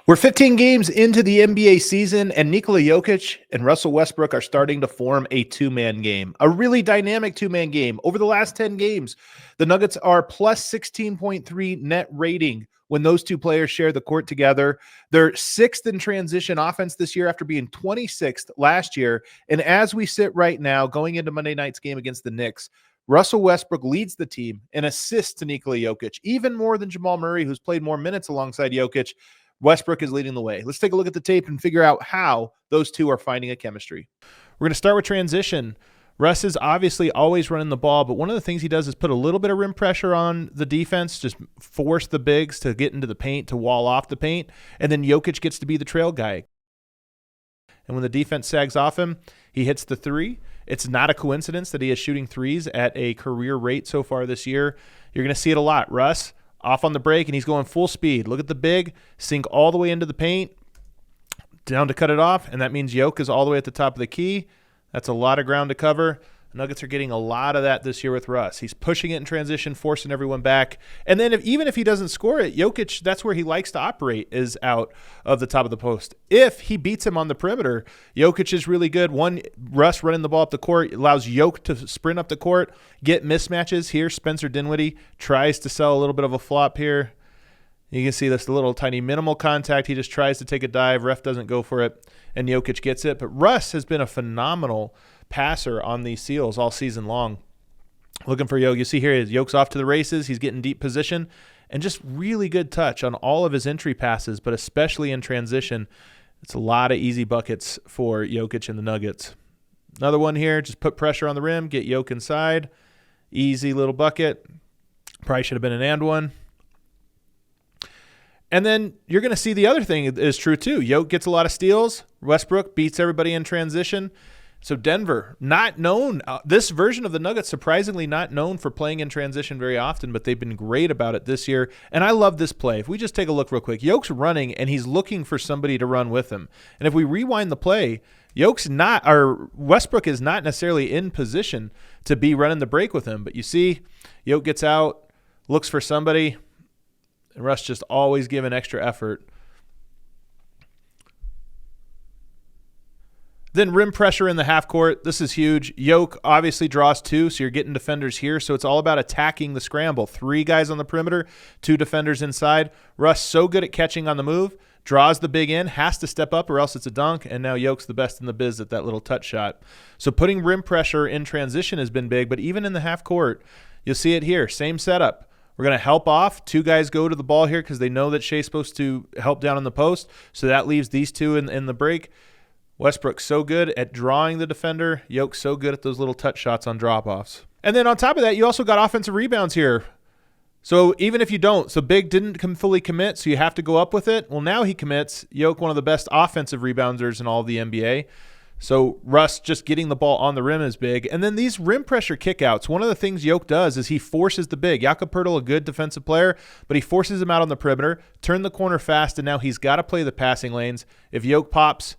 We're 15 games into the NBA season, and Nikola Jokic and Russell Westbrook are starting to form a two-man game, a really dynamic two-man game. Over the last 10 games, the Nuggets are plus 16.3 net rating when those two players share the court together. They're sixth in transition offense this year after being 26th last year. And as we sit right now, going into Monday night's game against the Knicks, Russell Westbrook leads the team in assists to Nikola Jokic, even more than Jamal Murray, who's played more minutes alongside Jokic. Westbrook is leading the way. Let's take a look at the tape and figure out how those two are finding a chemistry. We're going to start with transition. Russ is obviously always running the ball, but one of the things he does is put a little bit of rim pressure on the defense, just force the bigs to get into the paint, to wall off the paint, and then Jokic gets to be the trail guy. And when the defense sags off him, he hits the three. It's not a coincidence that he is shooting threes at a career rate so far this year. You're going to see it a lot. Russ off on the break, and he's going full speed. Look at the big, sink all the way into the paint, down to cut it off, and that means Jokic is all the way at the top of the key. That's a lot of ground to cover. The Nuggets are getting a lot of that this year with Russ. He's pushing it in transition, forcing everyone back. And then even if he doesn't score it, Jokic, that's where he likes to operate, is out of the top of the post. If he beats him on the perimeter, Jokic is really good. Russ running the ball up the court allows Jokic to sprint up the court, get mismatches here. Spencer Dinwiddie tries to sell a little bit of a flop here. You can see this little tiny minimal contact. He just tries to take a dive. Ref doesn't go for it, and Jokic gets it. But Russ has been a phenomenal passer on these seals all season long. Looking for Jokic. You see here, Jokic's off to the races. He's getting deep position, and just really good touch on all of his entry passes, but especially in transition. It's a lot of easy buckets for Jokic and the Nuggets. Another one here, just put pressure on the rim, get Jokic inside. Easy little bucket. Probably should have been an and one. And then you're going to see the other thing is true too. Jokic gets a lot of steals. Westbrook beats everybody in transition. So Denver, not known, this version of the Nuggets, surprisingly not known for playing in transition very often, but they've been great about it this year. And I love this play. If we just take a look real quick, Jokic's running, and he's looking for somebody to run with him. And if we rewind the play, Westbrook is not necessarily in position to be running the break with him. But you see, Jokic gets out, looks for somebody, and Russ just always giving extra effort. Then rim pressure in the half court. This is huge. Jokic obviously draws two, so you're getting defenders here. So it's all about attacking the scramble. 3 guys on the perimeter, 2 defenders inside. Russ so good at catching on the move, draws the big in, has to step up or else it's a dunk, and now Jokic's the best in the biz at that little touch shot. So putting rim pressure in transition has been big, but even in the half court, you'll see it here. Same setup. We're going to help off. 2 guys go to the ball here because they know that Shea's supposed to help down in the post, so that leaves these 2 in the break. Westbrook so good at drawing the defender. Jokic so good at those little touch shots on drop-offs. And then on top of that, you also got offensive rebounds here. So even if you don't, so Big didn't fully commit, so you have to go up with it. Well, now he commits. Jokic, one of the best offensive rebounders in all of the NBA. So Russ just getting the ball on the rim is big. And then these rim pressure kickouts, one of the things Jokic does is he forces the big. Jakob Poeltl, a good defensive player, but he forces him out on the perimeter, turn the corner fast, and now he's got to play the passing lanes. If Jokic pops,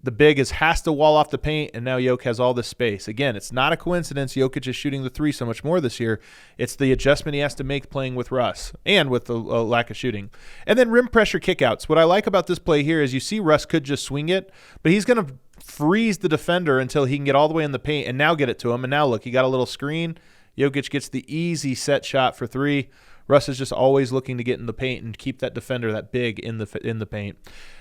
the big has to wall off the paint, and now Jokic has all this space. Again, it's not a coincidence Jokic is shooting the 3 so much more this year. It's the adjustment he has to make playing with Russ and with the lack of shooting. And then rim pressure kickouts. What I like about this play here is you see Russ could just swing it, but he's going to freeze the defender until he can get all the way in the paint and now get it to him. And now look, he got a little screen. Jokic gets the easy set shot for 3. Russ is just always looking to get in the paint and keep that defender, that big, in the paint.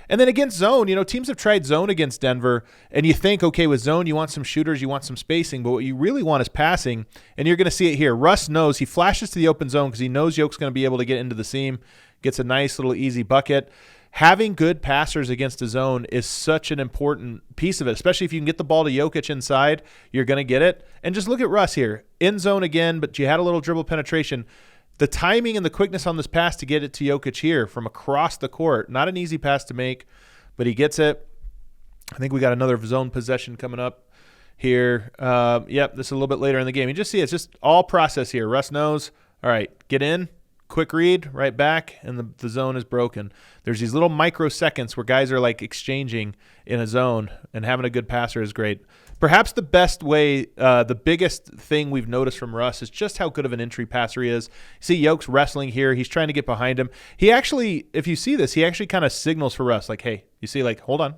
And then against zone, teams have tried zone against Denver, and you think, okay, with zone, you want some shooters, you want some spacing, but what you really want is passing, and you're going to see it here. Russ knows, he flashes to the open zone because he knows Jokic's going to be able to get into the seam, gets a nice little easy bucket. Having good passers against a zone is such an important piece of it, especially if you can get the ball to Jokic inside, you're going to get it. And just look at Russ here. In zone again, but you had a little dribble penetration. The timing and the quickness on this pass to get it to Jokic here from across the court. Not an easy pass to make, but he gets it. I think we got another zone possession coming up here. Yep, this is a little bit later in the game. You just see it's just all process here. Russ knows, all right, get in, quick read, right back, and the zone is broken. There's these little microseconds where guys are like exchanging in a zone, and having a good passer is great. Perhaps the best way, the biggest thing we've noticed from Russ is just how good of an entry passer he is. You see Yoke's wrestling here. He's trying to get behind him. He actually, if you see this, he actually kind of signals for Russ, like, hey, you see, like, hold on,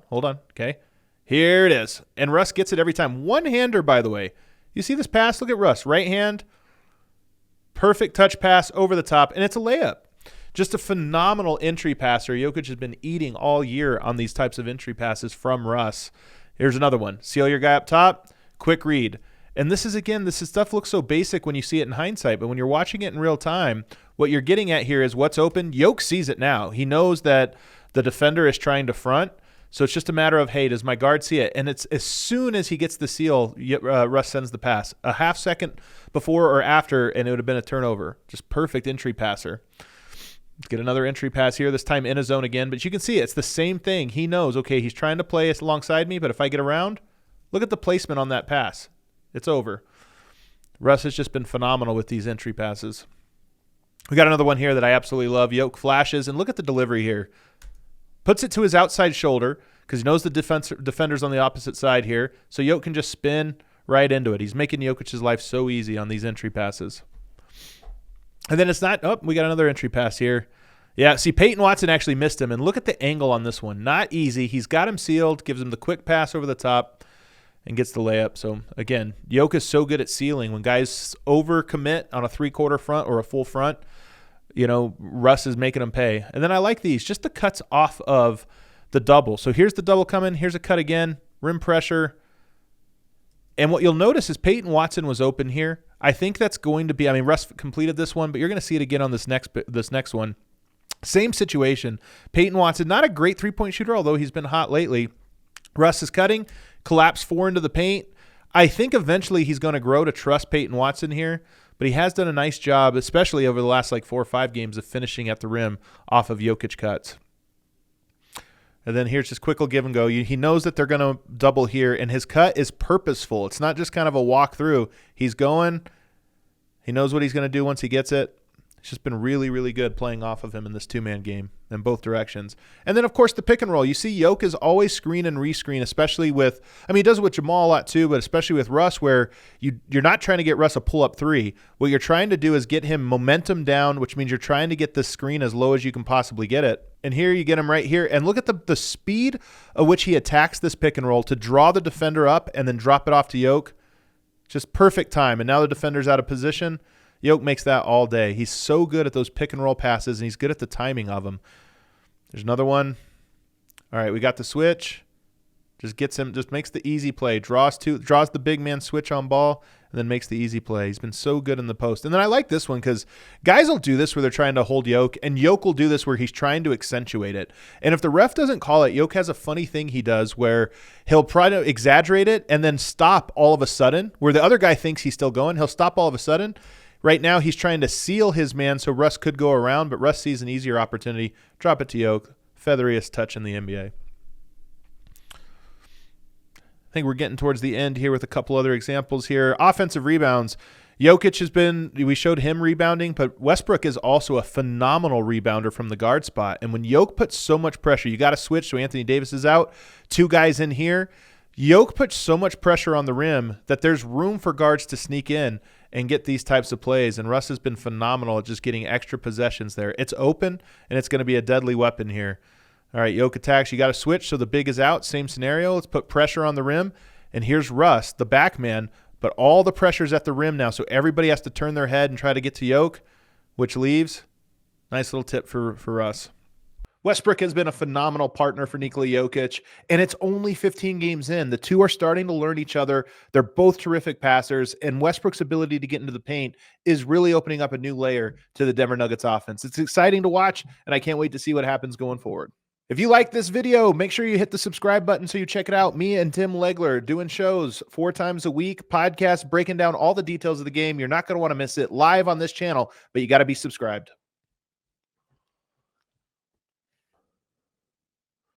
okay? Here it is. And Russ gets it every time. One-hander, by the way. You see this pass? Look at Russ. Right hand, perfect touch pass over the top, and it's a layup. Just a phenomenal entry passer. Jokic has been eating all year on these types of entry passes from Russ. Here's another one. Seal your guy up top, quick read. And this stuff looks so basic when you see it in hindsight, but when you're watching it in real time, what you're getting at here is what's open. Jokic sees it now. He knows that the defender is trying to front, so it's just a matter of, hey, does my guard see it? And it's as soon as he gets the seal, Russ sends the pass. A half second before or after, and it would have been a turnover. Just perfect entry passer. Let's get another entry pass here, this time in a zone again. But you can see it's the same thing. He knows, okay, he's trying to play alongside me, but if I get around, look at the placement on that pass. It's over. Russ has just been phenomenal with these entry passes. We got another one here that I absolutely love. Jokic flashes, and look at the delivery here. Puts it to his outside shoulder because he knows the defender's on the opposite side here, so Jokic can just spin right into it. He's making Jokic's life so easy on these entry passes. And then it's not, we got another entry pass here. Yeah, see, Peyton Watson actually missed him, and look at the angle on this one. Not easy. He's got him sealed, gives him the quick pass over the top, and gets the layup. So, again, Jokic is so good at sealing. When guys overcommit on a three-quarter front or a full front, Russ is making them pay. And then I like these, just the cuts off of the double. So here's the double coming. Here's a cut again, rim pressure. And what you'll notice is Peyton Watson was open here. I think that's going to be, Russ completed this one, but you're going to see it again on this next one. Same situation. Peyton Watson, not a great three-point shooter, although he's been hot lately. Russ is cutting, collapse 4 into the paint. I think eventually he's going to grow to trust Peyton Watson here, but he has done a nice job, especially over the last 4 or 5 games, of finishing at the rim off of Jokic cuts. And then here's just quick give and go. He knows that they're going to double here, and his cut is purposeful. It's not just kind of a walk through. He's going. He knows what he's going to do once he gets it. It's just been really, really good playing off of him in this two-man game in both directions. And then, of course, the pick and roll. You see Jokic is always screen and rescreen, especially with – he does it with Jamal a lot too, but especially with Russ, where you're not trying to get Russ a pull-up three. What you're trying to do is get him momentum down, which means you're trying to get the screen as low as you can possibly get it. And here you get him right here. And look at the speed at which he attacks this pick and roll to draw the defender up and then drop it off to Jokic. Just perfect time. And now the defender's out of position. Jokic makes that all day. He's so good at those pick and roll passes, and he's good at the timing of them. There's another one. All right, we got the switch. Just makes the easy play. Draws the big man switch on ball, and then makes the easy play. He's been so good in the post. And then I like this one because guys will do this where they're trying to hold Jokic, and Jokic will do this where he's trying to accentuate it. And if the ref doesn't call it, Jokic has a funny thing he does where he'll try to exaggerate it and then stop all of a sudden, where the other guy thinks he's still going. He'll stop all of a sudden. Right now, he's trying to seal his man so Russ could go around, but Russ sees an easier opportunity. Drop it to Jokic. Featheriest touch in the NBA. I think we're getting towards the end here with a couple other examples here. Offensive rebounds. Jokic we showed him rebounding, but Westbrook is also a phenomenal rebounder from the guard spot. And when Jokic puts so much pressure, you got to switch. So Anthony Davis is out. 2 guys in here. Jokic puts so much pressure on the rim that there's room for guards to sneak in and get these types of plays. And Russ has been phenomenal at just getting extra possessions there. It's open, and it's going to be a deadly weapon here. All right, Jokic attacks. You got to switch, so the big is out. Same scenario. Let's put pressure on the rim. And here's Russ, the back man, but all the pressure's at the rim now, so everybody has to turn their head and try to get to Jokic, which leaves. Nice little tip for Russ. Westbrook has been a phenomenal partner for Nikola Jokic, and it's only 15 games in. The two are starting to learn each other. They're both terrific passers, and Westbrook's ability to get into the paint is really opening up a new layer to the Denver Nuggets offense. It's exciting to watch, and I can't wait to see what happens going forward. If you like this video, make sure you hit the subscribe button so you check it out. Me and Tim Legler doing shows 4 times a week, podcasts breaking down all the details of the game. You're not going to want to miss it live on this channel, but you got to be subscribed.